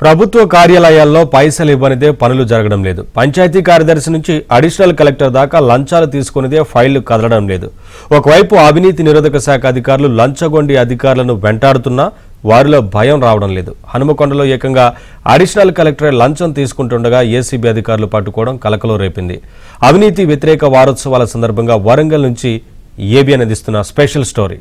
ప్రభుత్వ కార్యాలయాల్లో పైసలు ఇవ్వనిదే పనులు జరగడం లేదు. పంచాయతీ కార్యదర్శి నుంచి అడిషనల్ కలెక్టర్ దాకా లంచాలు తీసుకునిదే ఫైళ్లు కదలడం లేదు. ఒకవైపు అవినీతి నిరోధక శాఖ అధికారులు లంచగొండి అధికారులను వెంటాడుతున్నా వారిలో భయం రావడం లేదు. హనుమకొండలో ఏకంగా అడిషనల్ కలెక్టర్ లంచం తీసుకుంటుండగా ఏసీబీ అధికారులు పట్టుకోవడం కలకలం రేపింది. అవినీతి వ్యతిరేక వారోత్సవాల సందర్భంగా వరంగల్ నుంచి ఏబిఎన్ అందిస్తున్న స్పెషల్ స్టోరీ.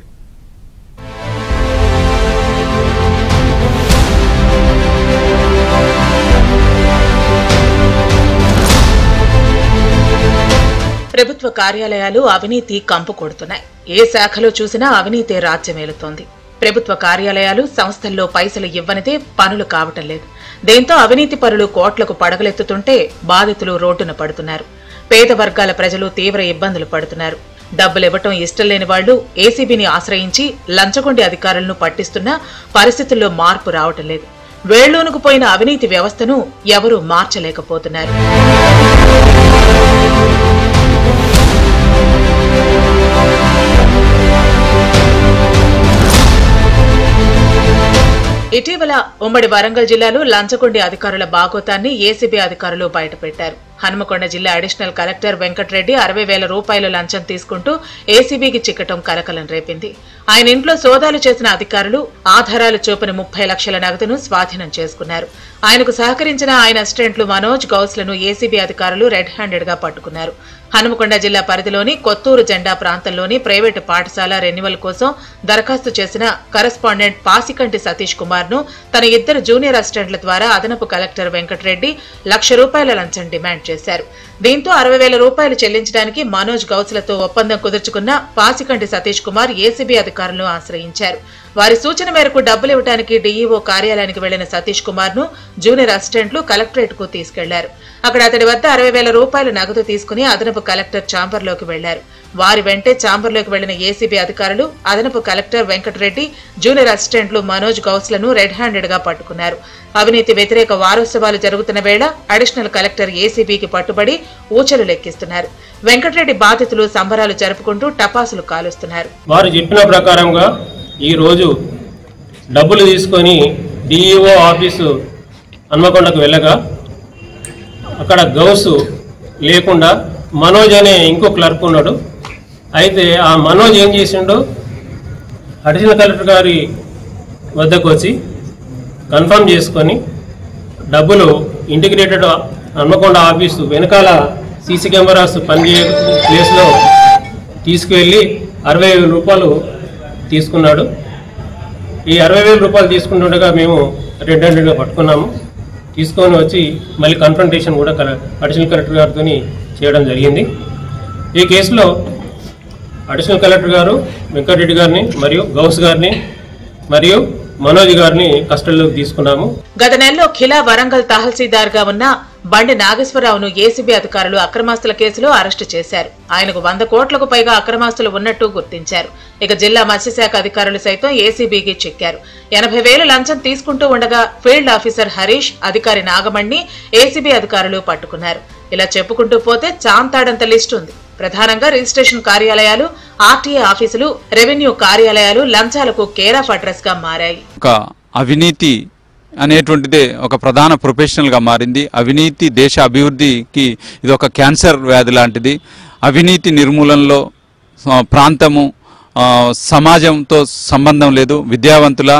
ప్రభుత్వ కార్యాలయాలు అవినీతి కంపు కొడుతున్నాయి. ఏ శాఖలో చూసినా అవినీతి రాజ్యమేలుతోంది. ప్రభుత్వ కార్యాలయాలు సంస్థల్లో పైసలు ఇవ్వనిదే పనులు కావటం లేదు. దీంతో అవినీతి పరులు కోట్లకు పడగలెత్తుతుంటే బాధితులు రోడ్డున పడుతున్నారు. పేద వర్గాల ప్రజలు తీవ్ర ఇబ్బందులు పడుతున్నారు. డబ్బులివ్వటం ఇష్టం లేని వాళ్లు ఏసీబీని ఆశ్రయించి లంచగొండి అధికారులను పట్టిస్తున్నా పరిస్థితుల్లో మార్పు రావటం లేదు. వేళ్లూనుకుపోయిన అవినీతి వ్యవస్థను ఎవరూ మార్చలేకపోతున్నారు. ఇటీవల ఉమ్మడి వరంగల్ జిల్లాలో లంచగొండి అధికారుల బాగోతాన్ని ఏసీబీ అధికారులు బయటపెట్టారు. హనుమకొండ జిల్లా అడిషనల్ కలెక్టర్ వెంకటరెడ్డి 60,000 రూపాయల లంచం తీసుకుంటూ ఏసీబీకి చిక్కటం కలకలం రేపింది. ఆయన ఇంట్లో సోదాలు చేసిన అధికారులు ఆధారాలు చూపిన 30 లక్షల నగదును స్వాధీనం చేసుకున్నారు. ఆయనకు సహకరించిన ఆయన అసిస్టెంట్లు మనోజ్ గౌస్లను ఏసీబీ అధికారులు రెడ్ హ్యాండెడ్ గా పట్టుకున్నారు. హనుమకొండ జిల్లా పరిధిలోని కొత్తూరు జెండా ప్రాంతంలోని ప్రైవేటు పాఠశాల రెన్యువల్ కోసం దరఖాస్తు చేసిన కరెస్పాండెంట్ పాసికంటి సతీష్ కుమార్ ను తన 2 జూనియర్ అసిస్టెంట్ల ద్వారా అదనపు కలెక్టర్ వెంకటరెడ్డి ₹1,00,000 లంచం డిమాండ్ చేశారు. దీంతో 60,000 రూపాయలు చెల్లించడానికి మనోజ్ గౌస్లతో ఒప్పందం కుదుర్చుకున్న పాసికంటి సతీష్ కుమార్ ఏసీబీ అధికారులను ఆశ్రయించారు. వారి సూచన మేరకు డబ్బులు ఇవ్వడానికి డీఈఓ కార్యాలయానికి వెళ్లిన సతీష్ కుమార్ ను జూనియర్ అసిస్టెంట్లు కలెక్టరేట్ కు తీసుకెళ్లారు. అక్కడ అతడి వద్ద 60,000 రూపాయలు నగదు తీసుకుని అదనపు కలెక్టర్ ఛాంబర్లోకి వెళ్లారు. వారి వెంటే ఛాంబర్లోకి వెళ్లిన ఏసీబీ అధికారులు అదనపు కలెక్టర్ వెంకటరెడ్డి, జూనియర్ అసిస్టెంట్లు మనోజ్ గౌస్లను రెడ్ హ్యాండెడ్ గా పట్టుకున్నారు. అవినీతి వ్యతిరేక వారోత్సవాలు జరుగుతున్న వేళ అడిషనల్ కలెక్టర్ ఏసీబీకి పట్టుబడి ఊచలు లెక్కిస్తున్నారు. వెంకటరెడ్డి బాధితులు సంబరాలు జరుపుకుంటూ టపాసులు కాలుస్తున్నారు. వారు చెప్పిన ప్రకారంగా ఈ రోజు డబ్బులు తీసుకొని డీఈఓ ఆఫీసు హన్మకొండకు వెళ్ళగా అక్కడ గౌసు లేకుండా మనోజ్ అనే ఇంకో క్లర్క్ ఉన్నాడు. అయితే ఆ మనోజ్ ఏం చేసిండో అడిషనల్ కలెక్టర్ గారి వద్దకు వచ్చి కన్ఫర్మ్ చేసుకొని డబ్బులు ఇంటిగ్రేటెడ్ హన్మకొండ ఆఫీసు వెనకాల సీసీ కెమెరాస్ పనిచేయ ప్లేస్లో తీసుకువెళ్ళి 60,000 రూపాయలు తీసుకున్నాడు. ఈ 60,000 రూపాయలు తీసుకుంటుండగా మేము రెడ్ హ్యాండెడ్గా పట్టుకున్నాము. తీసుకొని వచ్చి మళ్ళీ కన్ఫ్రంటేషన్ కూడా అడిషనల్ కలెక్టర్ గారితో చేయడం జరిగింది. ఈ కేసులో అడిషనల్ కలెక్టర్ గారు వెంకటరెడ్డి గారిని మరియు గౌస్ గారిని మరియు మనోజ్ గారిని కస్టడీలోకి తీసుకున్నాము. గత నెలలో ఖిలా వరంగల్ తహసీల్దార్ గా ఉన్న బండి నాగేశ్వరరావును ఏసీబీ అధికారులు అక్రమాస్తుల కేసులో అరెస్టు చేశారు. ఆయనకు 100 కోట్లకు పైగా అక్రమాస్తులు ఉన్నట్టు గుర్తించారు. ఇక జిల్లా మత్స్యశాఖ అధికారులు సైతం ఏసీబీకి చిక్కారు. 80,000 లంచం తీసుకుంటూ ఉండగా ఫీల్డ్ ఆఫీసర్ హరీష్, అధికారి నాగమణ్ణి ఏసీబీ అధికారులు పట్టుకున్నారు. ఇలా చెప్పుకుంటూ పోతే చాంతాడంత లిస్టు ఉంది. ప్రధానంగా రిజిస్ట్రేషన్ కార్యాలయాలు, ఆర్టీఏ ఆఫీసులు, రెవెన్యూ కార్యాలయాలు లంచాలకు కేర్ ఆఫ్ అడ్రస్ గా మారాయి. అవినీతి అనేటువంటిదే ఒక ప్రధాన ప్రొఫెషనల్గా మారింది. అవినీతి దేశ అభివృద్ధికి ఇది ఒక క్యాన్సర్ వ్యాధి లాంటిది. అవినీతి నిర్మూలనలో ప్రాంతము సమాజంతో సంబంధం లేదు. విద్యావంతుల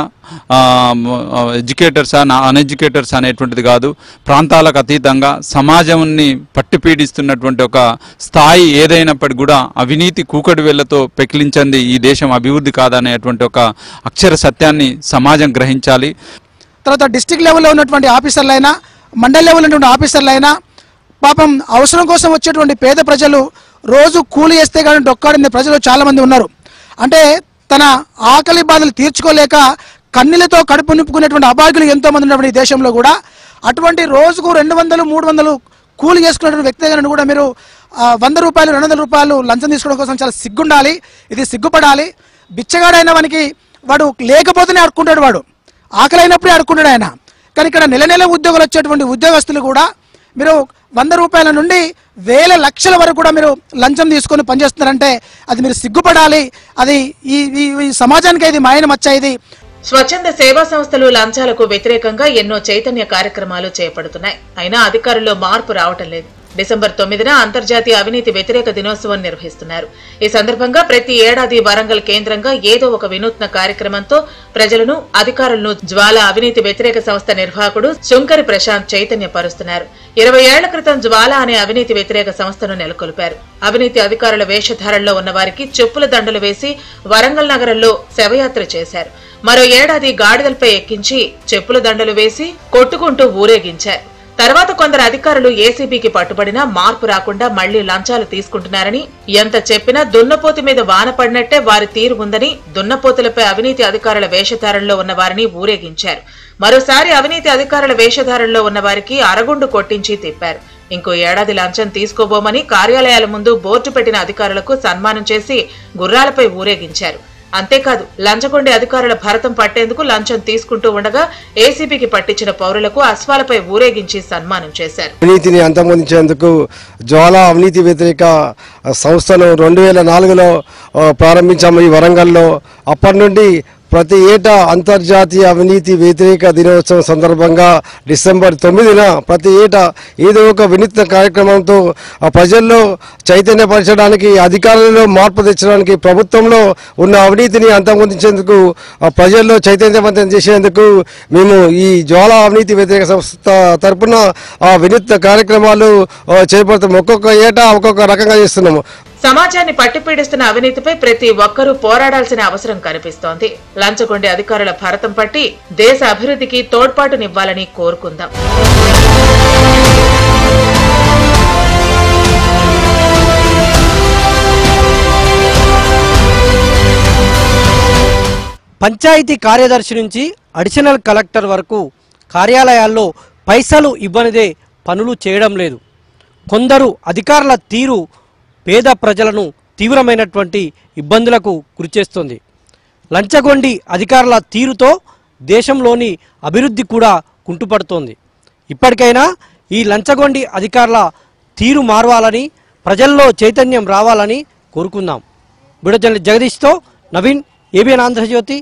ఎడ్యుకేటర్స్ అన్ఎడ్యుకేటర్స్ అనేటువంటిది కాదు. ప్రాంతాలకు అతీతంగా సమాజాన్ని పట్టిపీడిస్తున్నటువంటి ఒక స్థాయి ఏదైనప్పటికీ కూడా అవినీతి కూకటి వేళ్లతో పెకిలించింది ఈ దేశం అభివృద్ధి కాదనేటువంటి ఒక అక్షర సత్యాన్ని సమాజం గ్రహించాలి. తర్వాత డిస్ట్రిక్ట్ లెవెల్లో ఉన్నటువంటి ఆఫీసర్లైనా, మండల్ లెవెల్ ఉన్నటువంటి ఆఫీసర్లైనా పాపం అవసరం కోసం వచ్చేటువంటి పేద ప్రజలు రోజు కూలి చేస్తే కానీ డొక్కాడిన ప్రజలు చాలామంది ఉన్నారు. అంటే తన ఆకలి బాధలు తీర్చుకోలేక కన్నీళ్లతో కడుపు నింపుకునేటువంటి అభాగ్యులు ఎంతోమంది ఉన్నటువంటి ఈ దేశంలో కూడా అటువంటి రోజుకు 200, 300 కూలి చేసుకునేటువంటి వ్యక్తి దగ్గర కూడా మీరు 100 రూపాయలు, 200 రూపాయలు లంచం తీసుకోవడం కోసం చాలా సిగ్గుండాలి. ఇది సిగ్గుపడాలి. బిచ్చగాడైన వానికి వాడు లేకపోతేనే అడుక్కుంటాడు, వాడు ఆకలి అయినప్పుడే అడుక్కుంటాడు ఆయన. కానీ ఇక్కడ నెల ఉద్యోగాలు వచ్చేటువంటి ఉద్యోగస్తులు కూడా మీరు 100 రూపాయల నుండి వేల లక్షల వరకు కూడా మీరు లంచం తీసుకొని పనిచేస్తున్నారంటే అది మీరు సిగ్గుపడాలి. అది ఈ సమాజానికి ఇది మాయన మచ్చ. ఇది స్వచ్ఛంద సేవా సంస్థలు లంచాలకు వ్యతిరేకంగా ఎన్నో చైతన్య కార్యక్రమాలు చేపడుతున్నాయి. అయినా అధికారుల్లో మార్పు రావటం లేదు. డిసెంబర్ 9న అంతర్జాతీయ అవినీతి వ్యతిరేక దినోత్సవం నిర్వహిస్తున్నారు. ఈ సందర్భంగా ప్రతి ఏడాది వరంగల్ కేంద్రంగా ఏదో ఒక వినూత్న కార్యక్రమంతో ప్రజలను, అధికారులను జ్వాల అవినీతి వ్యతిరేక సంస్థ నిర్వాహకుడు శుంకరి ప్రశాంత్ చైతన్యపరుస్తున్నారు. 20 ఏళ్ల క్రితం జ్వాల అనే అవినీతి వ్యతిరేక సంస్థను నెలకొల్పారు. అవినీతి అధికారుల వేషధారణలో ఉన్న వారికి చెప్పుల దండలు వేసి వరంగల్ నగరంలో శవయాత్ర చేశారు. మరో ఏడాది గాడిదలపై ఎక్కించి చెప్పుల దండలు వేసి కొట్టుకుంటూ ఊరేగించారు. తర్వాత కొందరు అధికారులు ఏసీబీకి పట్టుబడినా మార్పు రాకుండా మళ్లీ లంచాలు తీసుకుంటున్నారని, ఎంత చెప్పినా దున్నపోతు మీద వాన పడినట్టే వారి తీరు ఉందని దున్నపోతులపై అవినీతి అధికారుల వేషధారణలో ఉన్న వారిని ఊరేగించారు. మరోసారి అవినీతి అధికారుల వేషధారణలో ఉన్న వారికి అరగుండు కొట్టించి తిప్పారు. ఇంకో ఏడాది లంచం తీసుకోబోమని కార్యాలయాల ముందు బోర్డు పెట్టిన అధికారులకు సన్మానం చేసి గుర్రాలపై ఊరేగించారు. అంతేకాదు లంచగొండి అధికారుల భరతం పట్టేందుకు లంచం తీసుకుంటూ ఉండగా ఏసీబీకి పట్టించిన పౌరులకు అశ్వాలపై ఊరేగించి సన్మానం చేశారు. అవినీతిని అంతమొందించేందుకు జ్వాల అవినీతి వ్యతిరేక సంస్థను 2004లో ప్రారంభించాము ఈ వరంగల్లో. అప్పటి నుండి ప్రతి ఏటా అంతర్జాతీయ అవినీతి వ్యతిరేక దినోత్సవం సందర్భంగా డిసెంబర్ 9న ప్రతి ఏటా ఏదో ఒక వినూత్న కార్యక్రమంతో ప్రజల్లో చైతన్యపరచడానికి, అధికారులలో మార్పు తెచ్చడానికి, ప్రభుత్వంలో ఉన్న అవినీతిని అంతమొందించేందుకు, ప్రజల్లో చైతన్యవంతం చేసేందుకు మేము ఈ జ్వాల అవినీతి వ్యతిరేక సంస్థ తరపున వినూత్న కార్యక్రమాలు చేపడుతాము. ఒక్కొక్క ఏటా ఒక్కొక్క రకంగా చేస్తున్నాము. సమాజాన్ని పట్టిపీడిస్తున్న అవినీతిపై ప్రతి ఒక్కరూ పోరాడాల్సిన అవసరం కనిపిస్తోంది. లంచగొండి అధికారుల భరతం పట్టి దేశ అభివృద్ధికి తోడ్పాటునివ్వాలని కోరుకుందాం. పంచాయతీ కార్యదర్శి నుంచి అడిషనల్ కలెక్టర్ వరకు కార్యాలయాల్లో పైసలు ఇవ్వనిదే పనులు చేయడం లేదు. కొందరు అధికారుల తీరు పేద ప్రజలను తీవ్రమైనటువంటి ఇబ్బందులకు గురిచేస్తుంది. లంచగొండి అధికారుల తీరుతో దేశంలోని అభివృద్ధి కూడా కుంటుపడుతోంది. ఇప్పటికైనా ఈ లంచగొండి అధికారుల తీరు మారవాలని, ప్రజల్లో చైతన్యం రావాలని కోరుకుందాం. బిడజల్లి జగదీష్తో నవీన్, ఏబిఎన్ ఆంధ్రజ్యోతి.